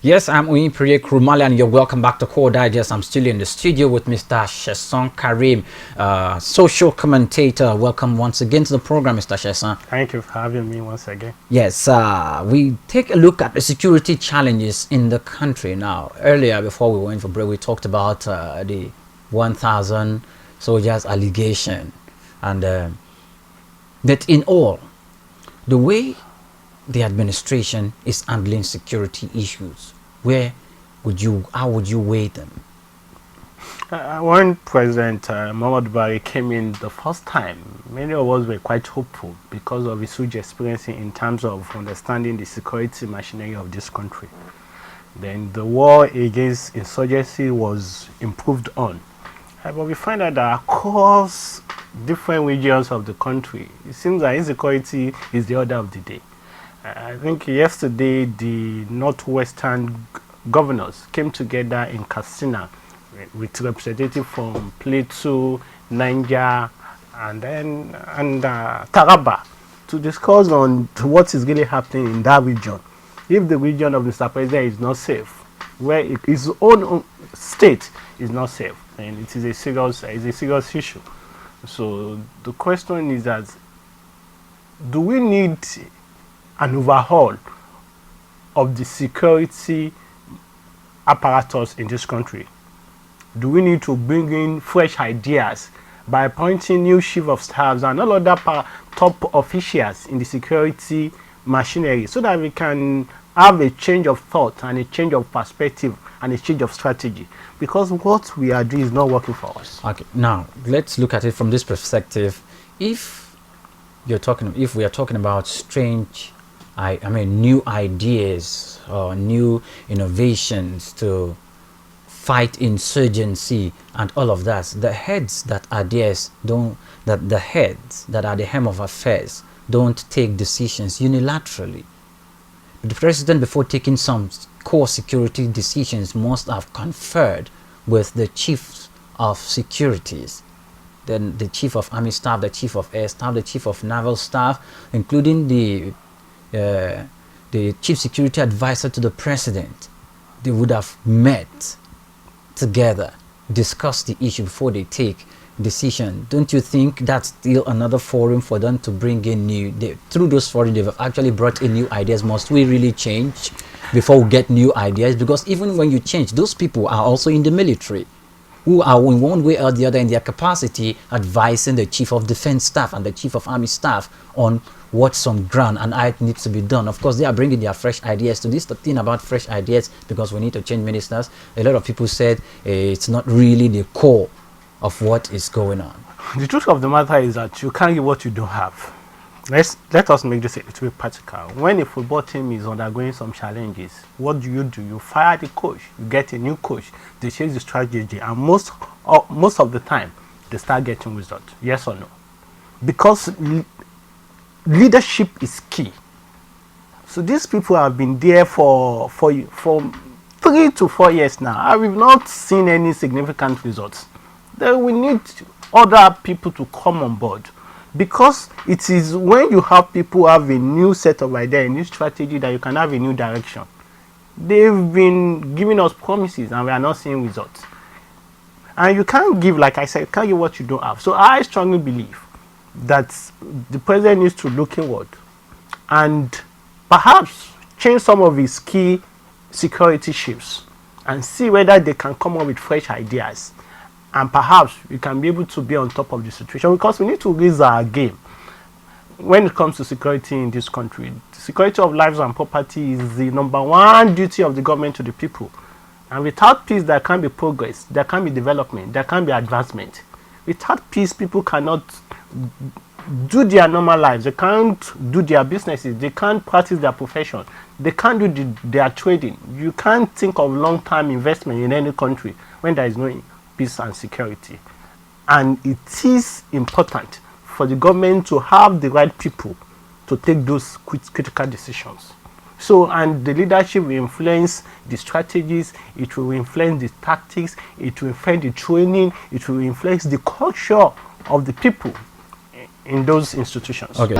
Yes, I'm Uyin Priye Krumali, and you're welcome back to Core Digest. I'm still in the studio with Mr. Sesan Kareem, social commentator. Welcome once again to the program, Mr. Sesan. Thank you for having me once again. Yes, we take a look at the security challenges in the country now. Earlier, before we went for break, we talked about the 1,000 soldiers allegation, and that in all, the way the administration is handling security issues, how would you weigh them? When President Muhammad Buhari came in the first time, many of us were quite hopeful because of his huge experience in terms of understanding the security machinery of this country. Then the war against insurgency was improved on. But we find out that across different regions of the country, it seems that insecurity is the order of the day. I think yesterday the northwestern governors came together in Katsina with representatives from Plateau, Niger, and Taraba to discuss on what is really happening in that region. If the region of Mr. President is not safe, where his own state is not safe, and it is a serious issue. So the question is that, do we need an overhaul of the security apparatus in this country? Do we need to bring in fresh ideas by appointing new chief of staffs and all other top officials in the security machinery so that we can have a change of thought and a change of perspective and a change of strategy? Because what we are doing is not working for us. Okay, now let's look at it from this perspective. If we are talking about new ideas or new innovations to fight insurgency and all of that, the heads that are the helm of affairs don't take decisions unilaterally. The president, before taking some core security decisions, must have conferred with the chiefs of securities, then the chief of army staff, the chief of air staff, the chief of naval staff, including the chief security advisor to the president. They would have met together, discuss the issue before they take decision. Don't you think that's still another forum for them to bring in through those forums they've actually brought in new ideas? Must we really change before we get new ideas? Because even when you change, those people are also in the military, who are in one way or the other in their capacity advising the chief of defense staff and the chief of army staff on what's on ground and how it needs to be done. Of course, they are bringing their fresh ideas to this. The thing about fresh ideas, because we need to change ministers, a lot of people said it's not really the core of what is going on. The truth of the matter is that you can't give what you don't have. Let us make this a little bit practical. When a football team is undergoing some challenges, what do? You fire the coach, you get a new coach, they change the strategy, and most of the time they start getting results. Yes or no? Because leadership is key. So these people have been there for 3 to 4 years now, and we've not seen any significant results. Then we need other people to come on board, because it is when you have people have a new set of ideas, a new strategy, that you can have a new direction. They've been giving us promises and we are not seeing results. And you can't give, like I said, you can't give what you don't have. So I strongly believe that the president needs to look inward and perhaps change some of his key security chiefs and see whether they can come up with fresh ideas, and perhaps we can be able to be on top of the situation, because we need to raise our game when it comes to security in this country. The security of lives and property is the #1 duty of the government to the people, and without peace there can't be progress, there can't be development, there can't be advancement. Without peace, people cannot do their normal lives, they can't do their businesses, they can't practice their profession, they can't do their trading. You can't think of long-term investment in any country when there is no peace and security. And it is important for the government to have the right people to take those critical decisions. So, and the leadership will influence the strategies, it will influence the tactics, it will influence the training, it will influence the culture of the people in those institutions. Okay.